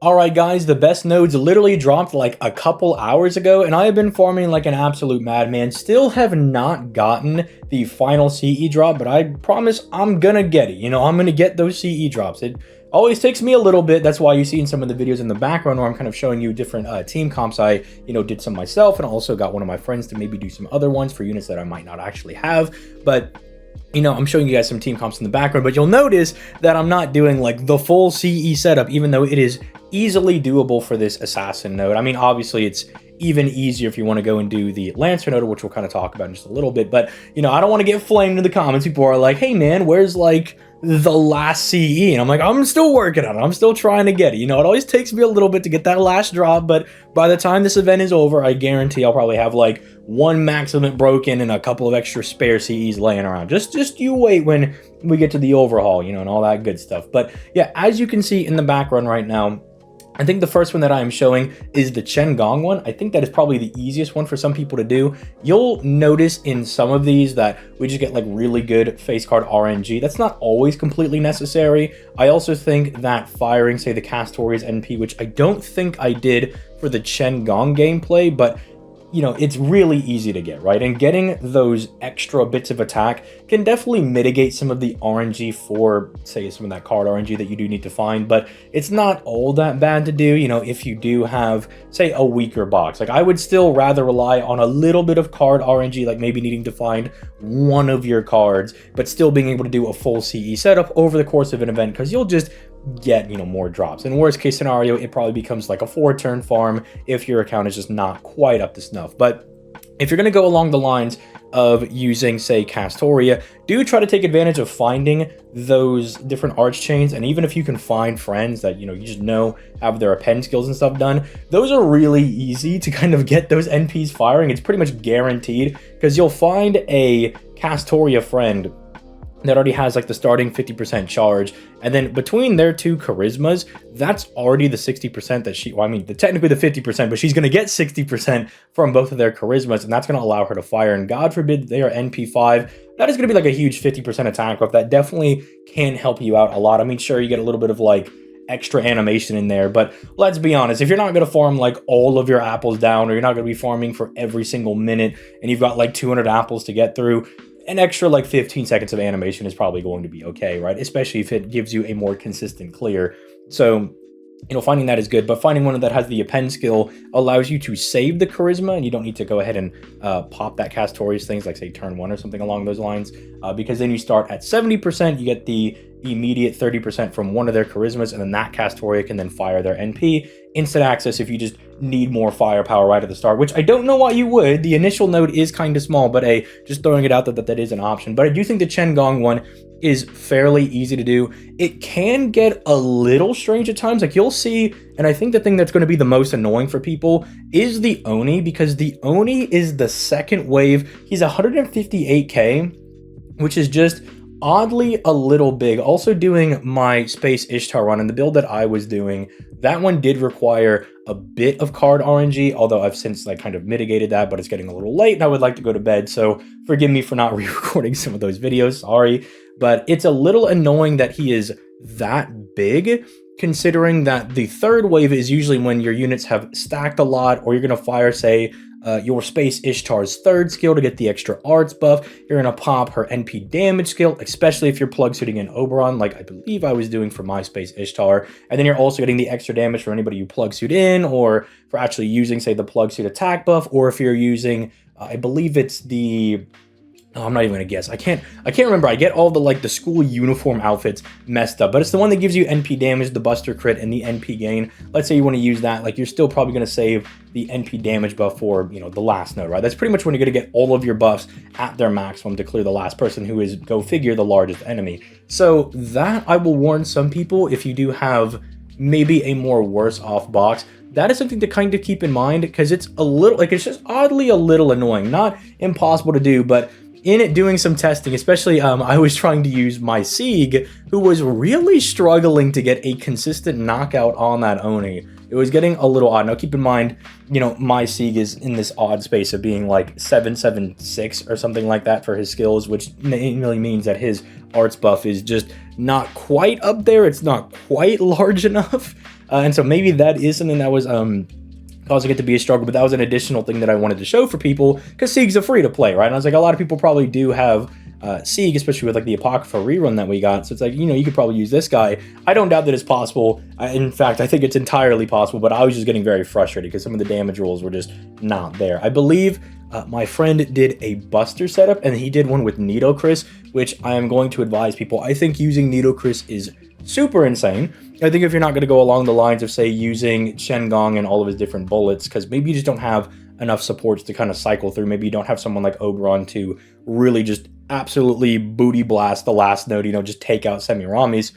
Alright guys, the best nodes literally dropped like a couple hours ago, and I have been farming like an absolute madman. Still have not gotten the final CE drop, but I promise I'm gonna get it. I'm gonna get those CE drops. It always takes me a little bit. That's why you see in some of the videos in the background where I'm kind of showing you different team comps. I, did some myself, and also got one of my friends to maybe do some other ones for units that I might not actually have. But I'm showing you guys some team comps in the background, but you'll notice that I'm not doing like the full CE setup, even though it is easily doable for this assassin node. I mean, obviously it's even easier if you want to go and do the Lancer node, which we'll kind of talk about in just a little bit. But, I don't want to get flamed in the comments. People are like, hey man, where's like the last CE? And I'm like, I'm still working on it. I'm still trying to get it. It always takes me a little bit to get that last drop, but by the time this event is over, I guarantee I'll probably have like one max event broken and a couple of extra spare CEs laying around. Just you wait when we get to the overhaul, and all that good stuff. But yeah, as you can see in the background right now, I think the first one that I am showing is the Chen Gong one. I think that is probably the easiest one for some people to do. You'll notice in some of these that we just get like really good face card RNG. That's not always completely necessary. I also think that firing, say, the Castoria's NP, which I don't think I did for the Chen Gong gameplay, but it's really easy to get, right? And getting those extra bits of attack can definitely mitigate some of the RNG for, say, some of that card RNG that you do need to find, but it's not all that bad to do, if you do have, say, a weaker box. Like, I would still rather rely on a little bit of card RNG, like maybe needing to find one of your cards, but still being able to do a full CE setup over the course of an event, because you'll just get more drops. In worst case scenario, it probably becomes like a 4-turn farm if your account is just not quite up to snuff. But if you're going to go along the lines of using, say, Castoria, do try to take advantage of finding those different arch chains. And even if you can find friends that you just have their append skills and stuff done, those are really easy to kind of get those NPs firing. It's pretty much guaranteed, because you'll find a Castoria friend that already has like the starting 50% charge, and then between their two charismas, that's already the 60% that technically the 50%, but she's going to get 60% from both of their charismas, and that's going to allow her to fire. And God forbid they are NP5, that is going to be like a huge 50% attack buff. That definitely can help you out a lot. I mean, sure, you get a little bit of like extra animation in there, but let's be honest, if you're not going to farm like all of your apples down, or you're not going to be farming for every single minute, and you've got like 200 apples to get through, an extra like 15 seconds of animation is probably going to be okay, right? Especially if it gives you a more consistent clear. So, finding that is good, but finding one that has the append skill allows you to save the charisma, and you don't need to go ahead and pop that Castorius things, like say turn 1 or something along those lines, because then you start at 70%, you get the immediate 30% from one of their charismas, and then that Castoria can then fire their NP. Instant access if you just need more firepower right at the start, which I don't know why you would. The initial node is kind of small, but hey, just throwing it out there that is an option. But I do think the Chen Gong one is fairly easy to do. It can get a little strange at times. Like you'll see, and I think the thing that's going to be the most annoying for people is the Oni, because the Oni is the second wave. He's 158k, which is just oddly a little big. Also doing my Space Ishtar run, and the build that I was doing, that one did require a bit of card RNG, although I've since like kind of mitigated that, but it's getting a little late and I would like to go to bed, so forgive me for not re-recording some of those videos, sorry. But it's a little annoying that he is that big, considering that the third wave is usually when your units have stacked a lot, or you're going to fire, say, your Space Ishtar's third skill to get the extra arts buff. You're going to pop her NP damage skill, especially if you're plug suiting in Oberon, like I believe I was doing for my Space Ishtar. And then you're also getting the extra damage for anybody you plug suit in, or for actually using, say, the plug suit attack buff, or if you're using, I believe it's the... Oh, I'm not even gonna guess. I can't remember. I get all the like the school uniform outfits messed up, but it's the one that gives you NP damage, the Buster crit, and the NP gain. Let's say you want to use that. Like you're still probably gonna save the NP damage buff for the last node, right? That's pretty much when you're gonna get all of your buffs at their maximum to clear the last person, who is, go figure, the largest enemy. So that, I will warn some people, if you do have maybe a more worse off box, that is something to kind of keep in mind, because it's a little like, it's just oddly a little annoying. Not impossible to do, but in it doing some testing, especially I was trying to use my Sieg, who was really struggling to get a consistent knockout on that Oni. it was getting a little odd. Now keep in mind, you know, my Sieg is in this odd space of being like 776 or something like that for his skills, which really means that his arts buff is just not quite up there. It's not quite large enough. And so maybe that is something that was causing it to be a struggle, but that was an additional thing that I wanted to show for people, because Sieg's a free to play, right? And I was like, a lot of people probably do have Sieg, especially with like the Apocrypha rerun that we got. So it's like, you know, you could probably use this guy. I don't doubt that it's possible. In fact, I think it's entirely possible, but I was just getting very frustrated because some of the damage rolls were just not there. I believe my friend did a Buster setup, and he did one with Nitocris, which I am going to advise people. I think using Nitocris is super insane. I think if you're not going to go along the lines of, say, using Shen-Gong and all of his different bullets, because maybe you just don't have enough supports to kind of cycle through. Maybe you don't have someone like Oberon to really just absolutely booty blast the last node, you know, just take out Semiramis.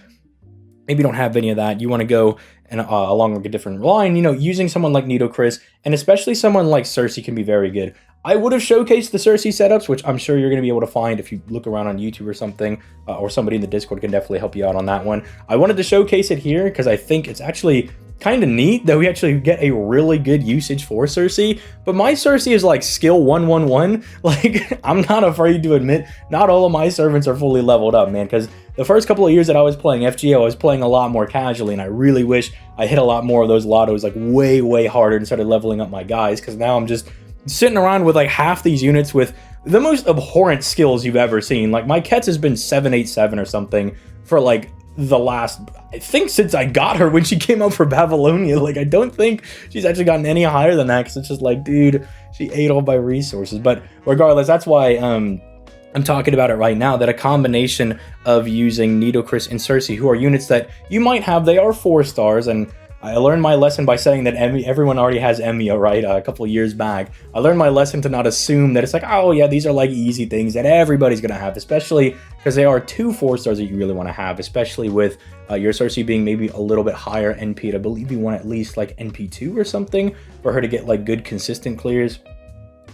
Maybe you don't have any of that. You want to go and along like a different line, you know, using someone like Nitocris, and especially someone like Cersei can be very good. I would have showcased the Cersei setups, which I'm sure you're going to be able to find if you look around on YouTube or something, or somebody in the Discord can definitely help you out on that one. I wanted to showcase it here because I think it's actually kind of neat that we actually get a really good usage for Cersei, but my Cersei is like skill 111. Like, I'm not afraid to admit, not all of my servants are fully leveled up, man, because the first couple of years that I was playing FGO, I was playing a lot more casually, and I really wish I hit a lot more of those lottos like way harder and started leveling up my guys, because now I'm just sitting around with like half these units with the most abhorrent skills you've ever seen. Like, my Ketz has been 787 or something for like the last, I think, since I got her when she came out for Babylonia. Like, I don't think she's actually gotten any higher than that, because it's just like, dude, she ate all my resources. But regardless, that's why I'm talking about it right now, that a combination of using Nitocris and Cersei, who are units that you might have, they are 4 stars, and I learned my lesson by saying that everyone already has Emia, right? A couple of years back. I learned my lesson to not assume that it's like, oh yeah, these are like easy things that everybody's gonna have, especially because they are 2 4 stars that you really want to have, especially with your Cersei being maybe a little bit higher NP. I believe you want at least like NP2 or something for her to get like good consistent clears.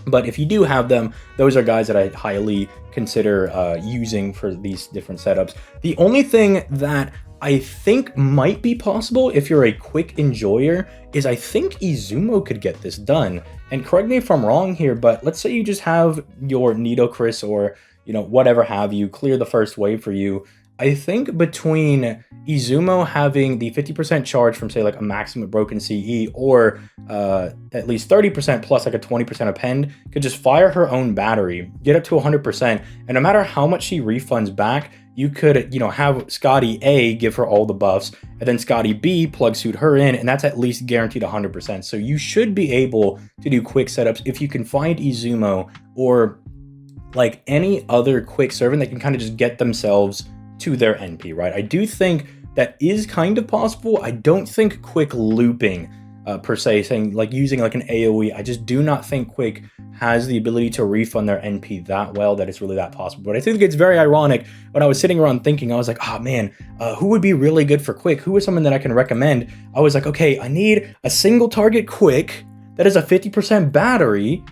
But if you do have them, those are guys that I highly consider using for these different setups. The only thing that I think might be possible if you're a quick enjoyer is I think Izumo could get this done. And correct me if I'm wrong here, but let's say you just have your Nitocris or, you know, whatever have you clear the first wave for you. I think between Izumo having the 50% charge from, say, like a maximum broken CE, or at least 30% plus like a 20% append, could just fire her own battery, get up to 100%, and no matter how much she refunds back, you could, you know, have Scotty A give her all the buffs, and then Scotty B plug suit her in, and that's at least guaranteed 100%. So you should be able to do quick setups if you can find Izumo or like any other quick servant that can kind of just get themselves to their NP, right? I do think that is kind of possible. I don't think quick looping per se, saying like using like an AoE, I just do not think quick has the ability to refund their NP that well that it's really that possible. But I think it's very ironic when I was sitting around thinking, I was like, oh man, who would be really good for quick? Who is someone that I can recommend? I was like, okay, I need a single target quick that is a 50% battery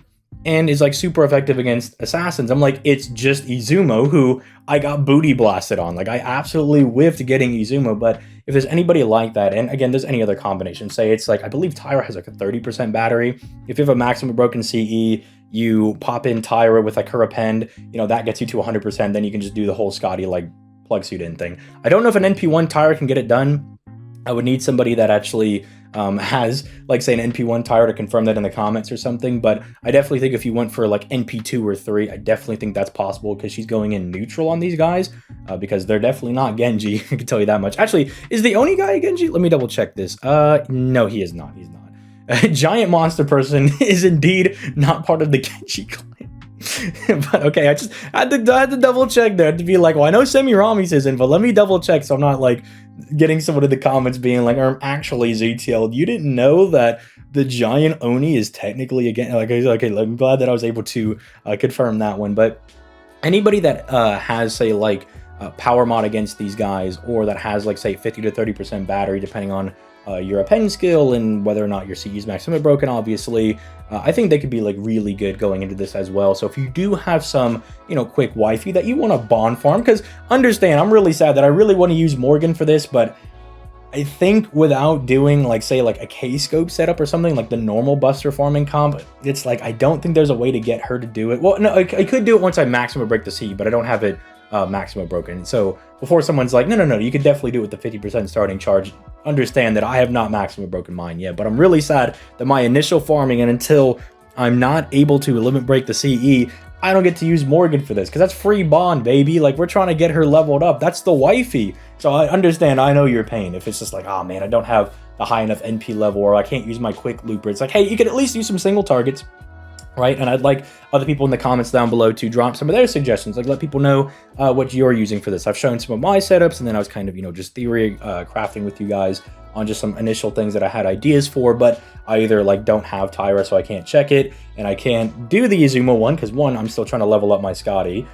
and is like super effective against assassins. I'm like, it's just Izumo, who I got booty blasted on. Like, I absolutely whiffed getting Izumo. But if there's anybody like that, and again, there's any other combination, say it's like, I believe Tyra has like a 30% battery. If you have a maximum broken CE, you pop in Tyra with like her append, you know, that gets you to 100%. Then you can just do the whole Scotty like plug suit in thing. I don't know if an NP1 Tyra can get it done. I would need somebody that actually has, like, say, an NP1 Tyra to confirm that in the comments or something. But I definitely think if you went for like NP2 or 3, I definitely think that's possible, because she's going in neutral on these guys, because they're definitely not Genji. I can tell you that much. Actually, is the Oni guy a Genji? Let me double check this. No, he is not. He's not. Giant monster person is indeed not part of the Genji clan. But okay, I had to double check there to be like, well, I know Semiramis isn't, but let me double check so I'm not like getting someone in the comments being like, I'm actually ZTL. You didn't know that the giant Oni is technically again, like, okay, I'm glad that I was able to confirm that one. But anybody that has, say, like power mod against these guys, or that has like, say, 50 to 30% battery, depending on your append skill and whether or not your CE's maximum broken, obviously, I think they could be like really good going into this as well. So if you do have some, you know, quick wifey that you want to bond farm, because understand, I'm really sad that I really want to use Morgan for this, but I think without doing like, say, like a K-scope setup or something, like the normal Buster farming comp, it's like, I don't think there's a way to get her to do it. Well, no, I could do it once I maximum break the CE, but I don't have it maximum broken. So before someone's like, no, you could definitely do it with the 50% starting charge, understand that I have not maximum broken mine yet, but I'm really sad that my initial farming, and until I'm not able to limit break the CE, I don't get to use Morgan for this, because that's free bond, baby. Like, we're trying to get her leveled up. That's the wifey. So I understand, I know your pain. If it's just like, oh man, I don't have a high enough NP level, or I can't use my quick looper. It's like, hey, you could at least use some single targets, right? And I'd like other people in the comments down below to drop some of their suggestions. Like, let people know what you're using for this. I've shown some of my setups, and then I was kind of, you know, just theory crafting with you guys on just some initial things that I had ideas for, but I either like don't have Tyra, so I can't check it, and I can't do the Izuma one, because one, I'm still trying to level up my Scotty.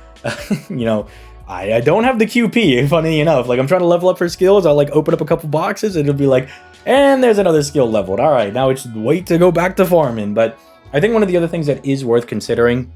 You know, I don't have the QP, funny enough. Like, I'm trying to level up her skills. I'll like open up a couple boxes, and it'll be like, and there's another skill leveled. All right, now it's wait to go back to farming. But I think one of the other things that is worth considering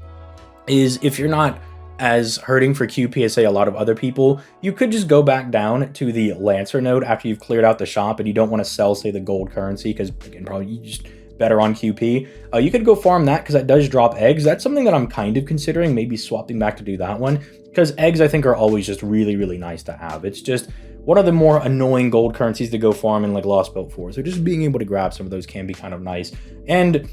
is, if you're not as hurting for QP as, say, a lot of other people, you could just go back down to the Lancer node after you've cleared out the shop and you don't want to sell, say, the gold currency, because again, probably you just better on QP. You could go farm that, because that does drop eggs. That's something that I'm kind of considering, maybe swapping back to do that one, because eggs, I think, are always just really, really nice to have. It's just one of the more annoying gold currencies to go farm in like Lost Belt 4. So just being able to grab some of those can be kind of nice. And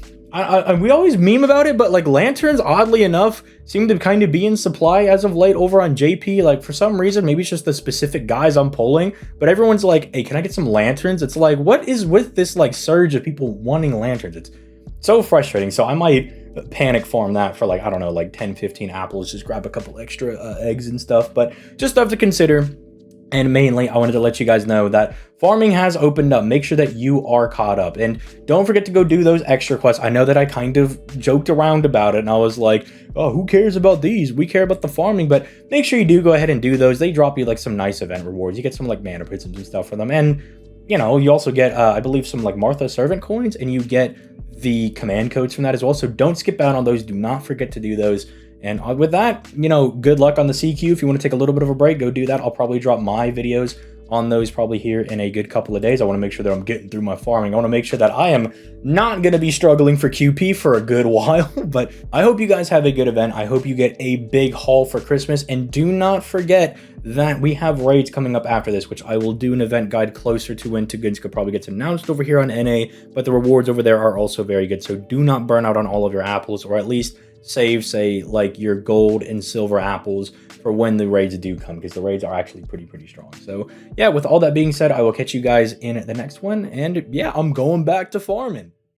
we always meme about it, but like lanterns, oddly enough, seem to kind of be in supply as of late over on JP. Like, for some reason, maybe it's just the specific guys I'm pulling, but everyone's like, hey, can I get some lanterns? It's like, what is with this like surge of people wanting lanterns? It's so frustrating. So I might panic farm that for like, I don't know, like 10, 15 apples, just grab a couple extra eggs and stuff, but just stuff to consider. And mainly, I wanted to let you guys know that farming has opened up. Make sure that you are caught up. And don't forget to go do those extra quests. I know that I kind of joked around about it, and I was like, oh, who cares about these? We care about the farming. But make sure you do go ahead and do those. They drop you like some nice event rewards. You get some like mana prisms and stuff for them. And, you know, you also get, I believe, some like Martha servant coins, and you get the command codes from that as well. So don't skip out on those. Do not forget to do those. And with that, you know, good luck on the CQ. If you want to take a little bit of a break, go do that. I'll probably drop my videos on those probably here in a good couple of days. I want to make sure that I'm getting through my farming. I want to make sure that I am not going to be struggling for QP for a good while. But I hope you guys have a good event. I hope you get a big haul for Christmas. And do not forget that we have raids coming up after this, which I will do an event guide closer to when Too Goods could probably gets announced over here on NA. But the rewards over there are also very good. So do not burn out on all of your apples, or at least save, say, like your gold and silver apples for when the raids do come, because the raids are actually pretty strong. So yeah, with all that being said, I will catch you guys in the next one, and yeah, I'm going back to farming.